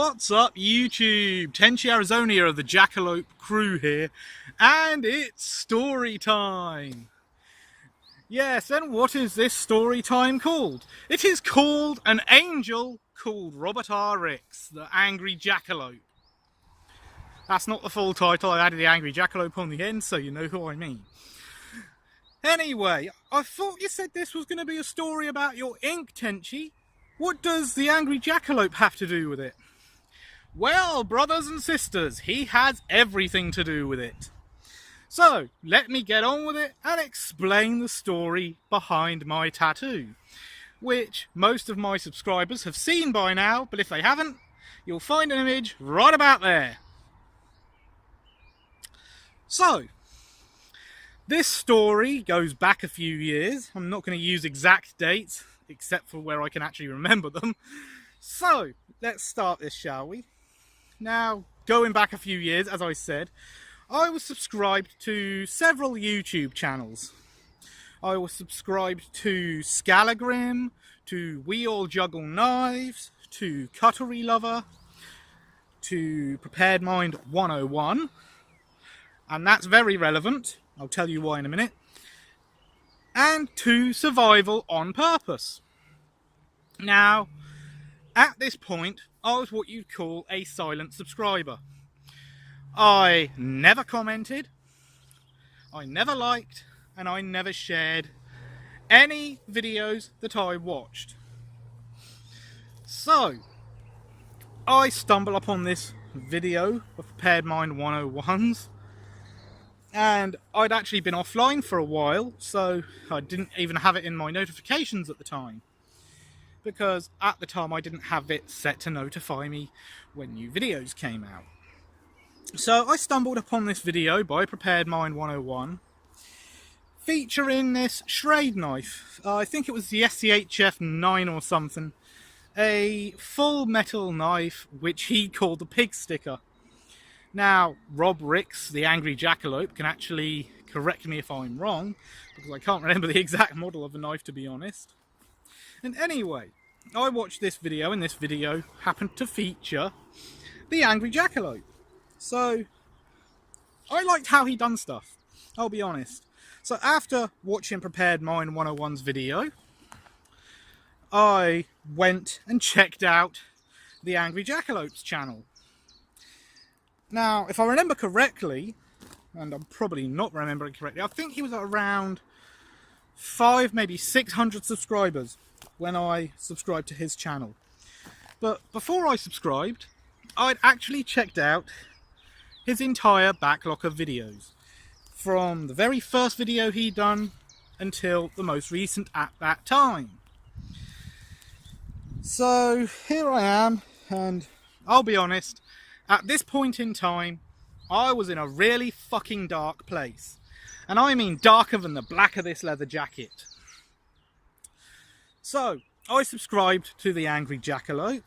What's up, YouTube? Tenchi Arizona of the Dracolope crew here, and it's story time. Yes, and what is this story time called? It is called An Angel Called Robert R. Ricks, the Angry Dracolope. That's not the full title, I added the Angry Dracolope on the end so you know who I mean. Anyway, I thought you said this was going to be a story about your ink, Tenchi. What does the Angry Dracolope have to do with it? Well, brothers and sisters, he has everything to do with it. So, let me get on with it and explain the story behind my tattoo, which most of my subscribers have seen by now, but if they haven't, you'll find an image right about there. So, this story goes back a few years. I'm not going to use exact dates, except for where I can actually remember them. So, let's start this, shall we? Now, going back a few years, as I said, I was subscribed to several YouTube channels. I was subscribed to Scalagrim, to We All Juggle Knives, to Cutlery Lover, to Prepared Mind 101, and that's very relevant, I'll tell you why in a minute, and to Survival on Purpose. Now, at this point, I was what you'd call a silent subscriber. I never commented, I never liked, and I never shared any videos that I watched. So, I stumbled upon this video of Prepared Mind 101's, and I'd actually been offline for a while, so I didn't even have it in my notifications at the time. Because at the time I didn't have it set to notify me when new videos came out. So I stumbled upon this video by Prepared Mind 101 featuring this Schrade knife. I think it was the SCHF 9 or something. A full metal knife which he called the pig sticker. Now, Rob Ricks, the Angry Dracolope, can actually correct me if I'm wrong, because I can't remember the exact model of the knife, to be honest. And anyway, I watched this video, and this video happened to feature the Angry Dracolope. So, I liked how he done stuff, I'll be honest. So after watching Prepared Mind 101's video, I went and checked out the Angry Dracolope's channel. Now, if I remember correctly, and I'm probably not remembering correctly, I think he was at around 500, maybe 600 subscribers when I subscribed to his channel. But before I subscribed, I'd actually checked out his entire backlog of videos, from the very first video he'd done until the most recent at that time. So here I am, and I'll be honest, at this point in time, I was in a really fucking dark place. And I mean darker than the black of this leather jacket. So, I subscribed to the Angry Dracolope,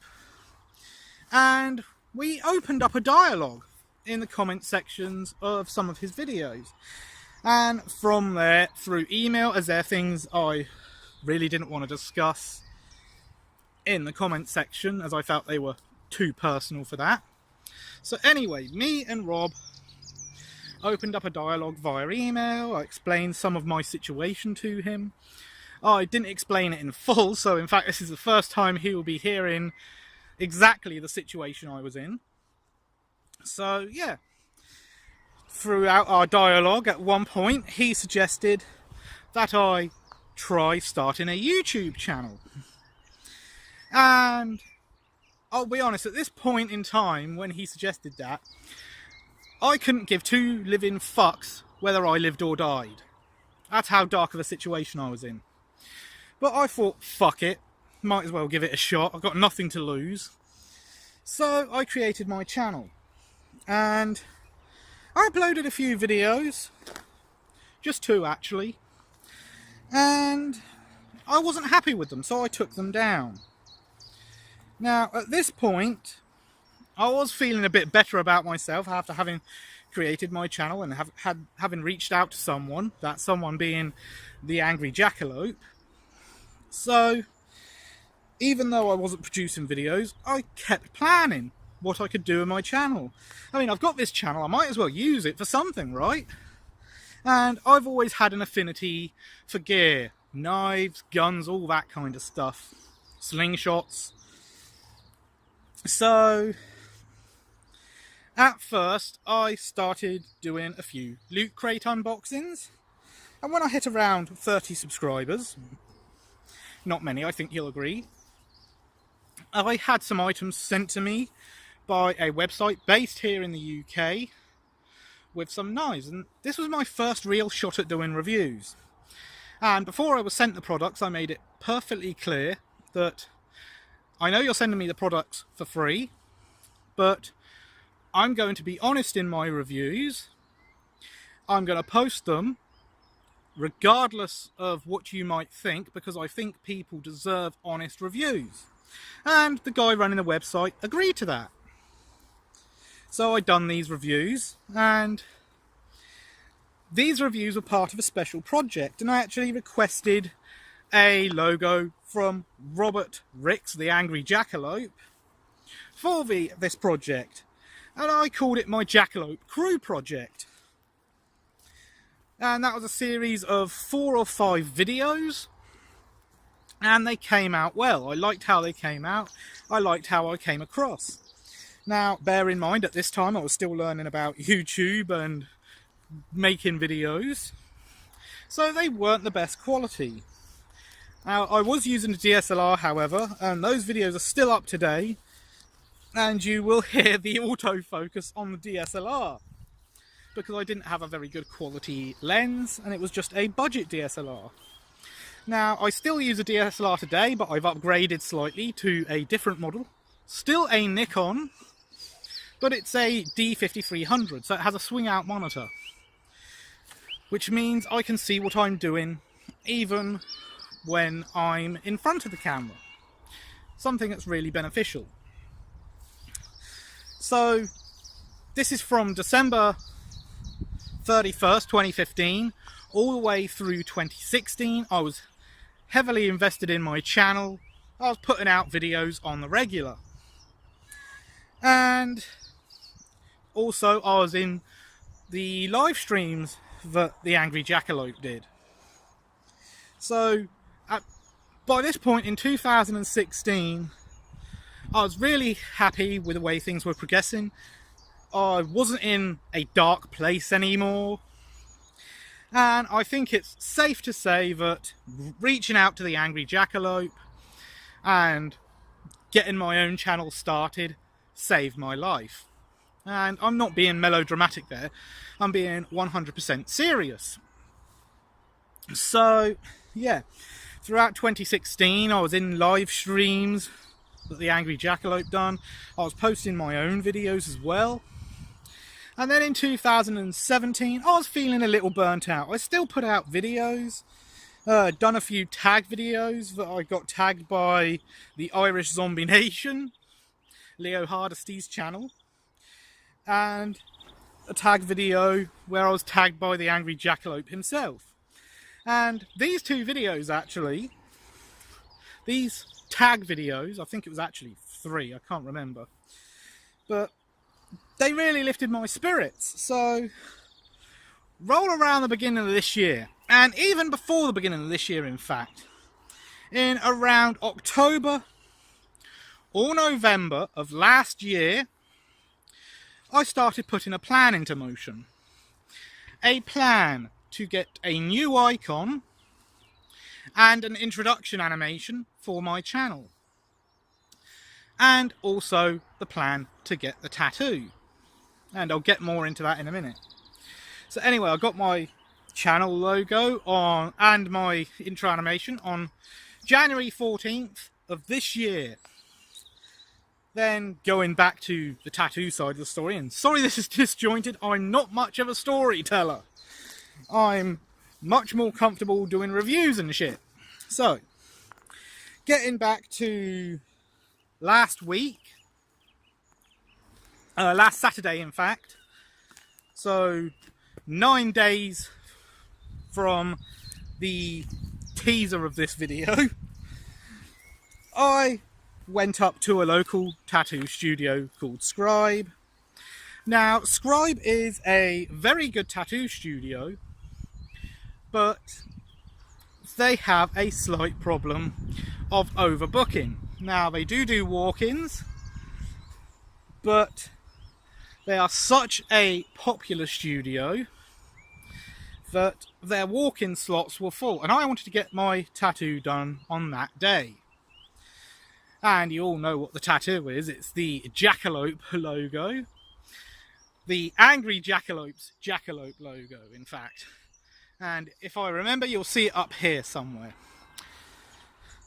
and we opened up a dialogue in the comment sections of some of his videos. And from there, through email, as there are things I really didn't want to discuss in the comment section, as I felt they were too personal for that. So anyway, me and Rob opened up a dialogue via email. I explained some of my situation to him. I didn't explain it in full, so in fact this is the first time he will be hearing exactly the situation I was in. So yeah, throughout our dialogue, at one point he suggested that I try starting a YouTube channel. And I'll be honest, at this point in time when he suggested that, I couldn't give two living fucks whether I lived or died. That's how dark of a situation I was in. But I thought, fuck it, might as well give it a shot, I've got nothing to lose. So I created my channel. And I uploaded a few videos, just 2 actually, and I wasn't happy with them, so I took them down. Now, at this point, I was feeling a bit better about myself after having created my channel and having reached out to someone, that someone being the Angry Dracolope. So, even though I wasn't producing videos, I kept planning. what I could do with my channel. I mean, I've got this channel, I might as well use it for something, right? And I've always had an affinity for gear, knives, guns, all that kind of stuff, slingshots. So at first I started doing a few loot crate unboxings, and when I hit around 30 subscribers, not many, I think you'll agree, I had some items sent to me by a website based here in the UK with some knives, and this was my first real shot at doing reviews. And before I was sent the products, I made it perfectly clear that I know you're sending me the products for free, but I'm going to be honest in my reviews. I'm going to post them regardless of what you might think, because I think people deserve honest reviews. And the guy running the website agreed to that. So I done these reviews, and these reviews were part of a special project, and I actually requested a logo from Robert Ricks, the Angry Jackalope, for this project, and I called it my Jackalope Crew project. And that was a series of 4 or 5 videos, and they came out well. I liked how they came out. I liked how I came across. Now, bear in mind, at this time I was still learning about YouTube and making videos, so they weren't the best quality. Now, I was using a DSLR, however, and those videos are still up today, and you will hear the autofocus on the DSLR, because I didn't have a very good quality lens, and it was just a budget DSLR. Now, I still use a DSLR today, but I've upgraded slightly to a different model. Still a Nikon, but it's a D5300, so it has a swing out monitor, which means I can see what I'm doing even when I'm in front of the camera. Something that's really beneficial. So this is from December 31st, 2015, all the way through 2016. I was heavily invested in my channel. I was putting out videos on the regular. And also I was in the live streams that the Angry Jackalope did. So by this point in 2016, I was really happy with the way things were progressing. I wasn't in a dark place anymore, and I think it's safe to say that reaching out to the Angry Jackalope and getting my own channel started saved my life. And I'm not being melodramatic there, I'm being 100% serious. So yeah, throughout 2016 I was in live streams that the Angry Jackalope done. I was posting my own videos as well. And then in 2017 I was feeling a little burnt out. I still put out videos, done a few tag videos that I got tagged by the Irish Zombie Nation, Leo Hardesty's channel, and a tag video where I was tagged by the Angry Jackalope himself. And these 2 videos actually, these tag videos, I think it was actually 3, I can't remember, but they really lifted my spirits. So roll around the beginning of this year, and even before the beginning of this year in fact, in around October or November of last year, I started putting a plan into motion. A plan to get a new icon and an introduction animation for my channel. And also the plan to get the tattoo. And I'll get more into that in a minute. So anyway, I got my channel logo on and my intro animation on January 14th of this year. Then going back to the tattoo side of the story, and sorry this is disjointed, I'm not much of a storyteller. I'm much more comfortable doing reviews and shit. So, getting back to last week, last Saturday in fact, so 9 days from the teaser of this video, I went up to a local tattoo studio called Scribe. Now, Scribe is a very good tattoo studio, but they have a slight problem of overbooking. Now, they do walk-ins, but they are such a popular studio that their walk-in slots were full, and I wanted to get my tattoo done on that day. And you all know what the tattoo is. It's the Dracolope logo. The Angry Dracolope's Dracolope logo, in fact. And if I remember, you'll see it up here somewhere.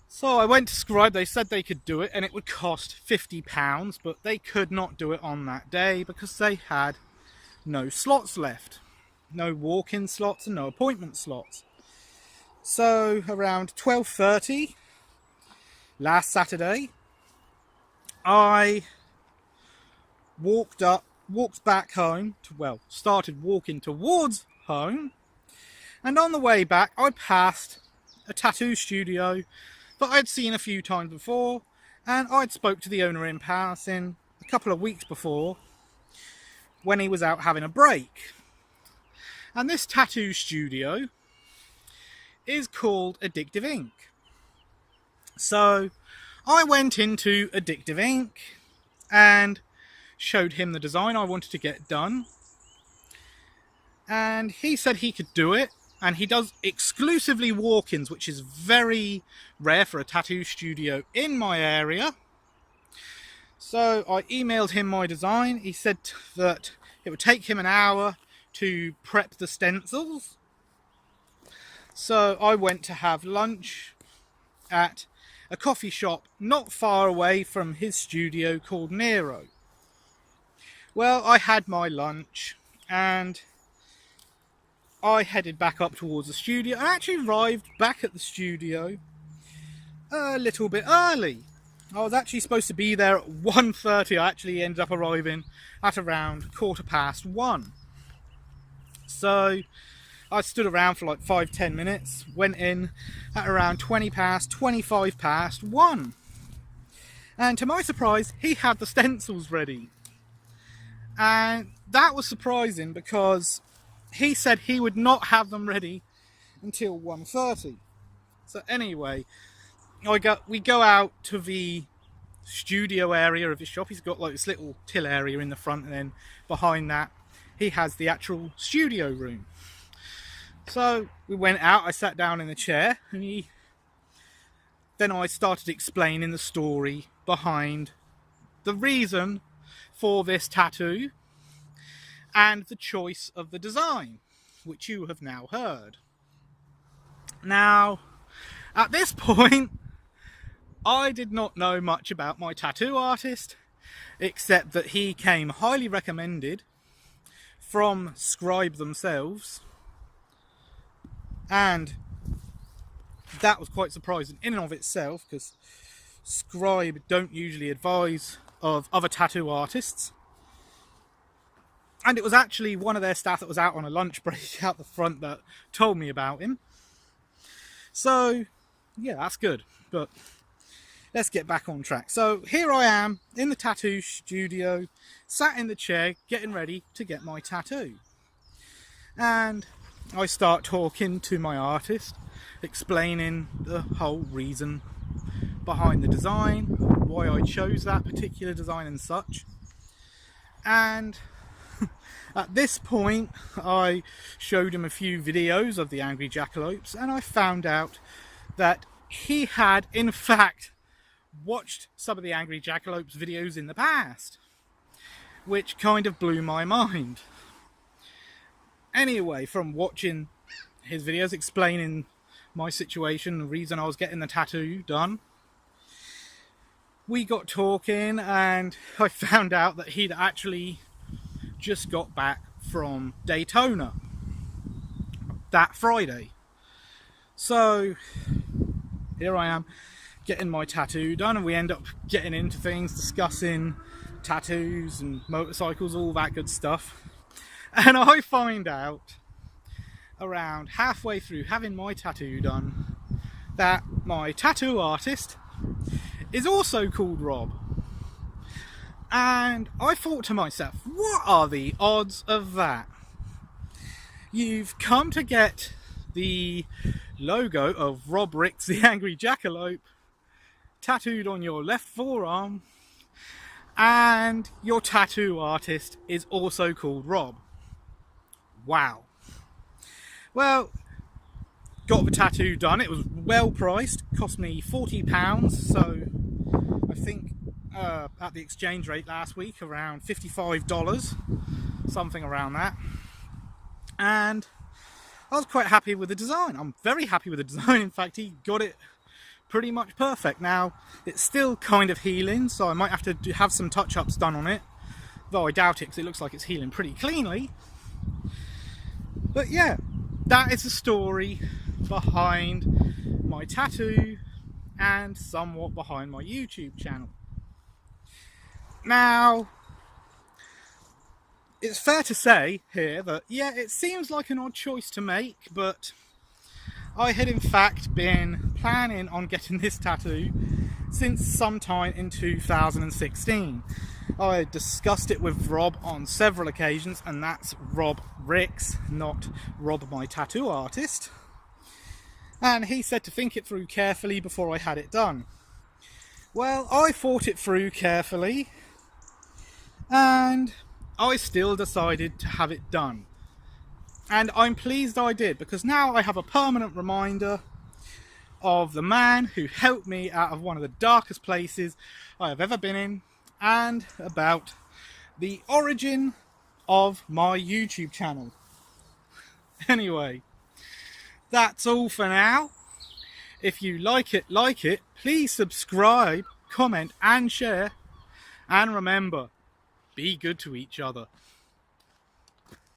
So I went to Scribe. They said they could do it, and it would cost £50, but they could not do it on that day because they had no slots left. No walk-in slots and no appointment slots. So around 12:30 last Saturday, I walked back home, started walking towards home, and on the way back I passed a tattoo studio that I'd seen a few times before, and I'd spoke to the owner in passing a couple of weeks before when he was out having a break. And this tattoo studio is called Addictive Ink. So I went into Addictive Ink and showed him the design I wanted to get done. And he said he could do it. And he does exclusively walk-ins, which is very rare for a tattoo studio in my area. So I emailed him my design. He said that it would take him an hour to prep the stencils. So I went to have lunch at a coffee shop not far away from his studio called Nero. Well, I had my lunch and I headed back up towards the studio. I actually arrived back at the studio a little bit early. I was actually supposed to be there at 1:30. I actually ended up arriving at around 1:15. So I stood around for like 5-10 minutes, went in at around 25 past 1. And to my surprise, he had the stencils ready. And that was surprising because he said he would not have them ready until 1:30. So anyway, we go out to the studio area of his shop. He's got like this little till area in the front, and then behind that he has the actual studio room. So we went out, I sat down in the chair, and then I started explaining the story behind the reason for this tattoo and the choice of the design, which you have now heard. Now, at this point, I did not know much about my tattoo artist, except that he came highly recommended from Scribe themselves, and that was quite surprising in and of itself, because Scribe don't usually advise of other tattoo artists. And it was actually one of their staff that was out on a lunch break out the front that told me about him. So yeah, that's good, but let's get back on track. So here I am in the tattoo studio, sat in the chair, getting ready to get my tattoo. And I start talking to my artist, explaining the whole reason behind the design, why I chose that particular design and such. And at this point, I showed him a few videos of the Angry Jackalopes, and I found out that he had, in fact, watched some of the Angry Jackalopes videos in the past, which kind of blew my mind. Anyway, from watching his videos explaining my situation, the reason I was getting the tattoo done, we got talking, and I found out that he'd actually just got back from Daytona that Friday. So here I am getting my tattoo done, and we end up getting into things, discussing tattoos and motorcycles, all that good stuff. And I find out around halfway through having my tattoo done that my tattoo artist is also called Rob. And I thought to myself, what are the odds of that? You've come to get the logo of Rob Ricks the Angry Jackalope tattooed on your left forearm, and your tattoo artist is also called Rob. Wow. Well, got the tattoo done. It was well priced, cost me £40, so I think at the exchange rate last week around $55, something around that. And I was quite happy with the design. I'm very happy with the design. In fact, he got it pretty much perfect. Now, it's still kind of healing, so I might have to have some touch-ups done on it, though I doubt it because it looks like it's healing pretty cleanly. But yeah, that is the story behind my tattoo and somewhat behind my YouTube channel. Now, it's fair to say here that, yeah, it seems like an odd choice to make, but I had in fact been planning on getting this tattoo since sometime in 2016. I had discussed it with Rob on several occasions, and that's Rob Ricks, not Rob my tattoo artist. And he said to think it through carefully before I had it done. Well, I thought it through carefully, and I still decided to have it done. And I'm pleased I did, because now I have a permanent reminder of the man who helped me out of one of the darkest places I have ever been in, and about the origin of my YouTube channel. Anyway, that's all for now. If you like it, please subscribe, comment and share. And remember, be good to each other.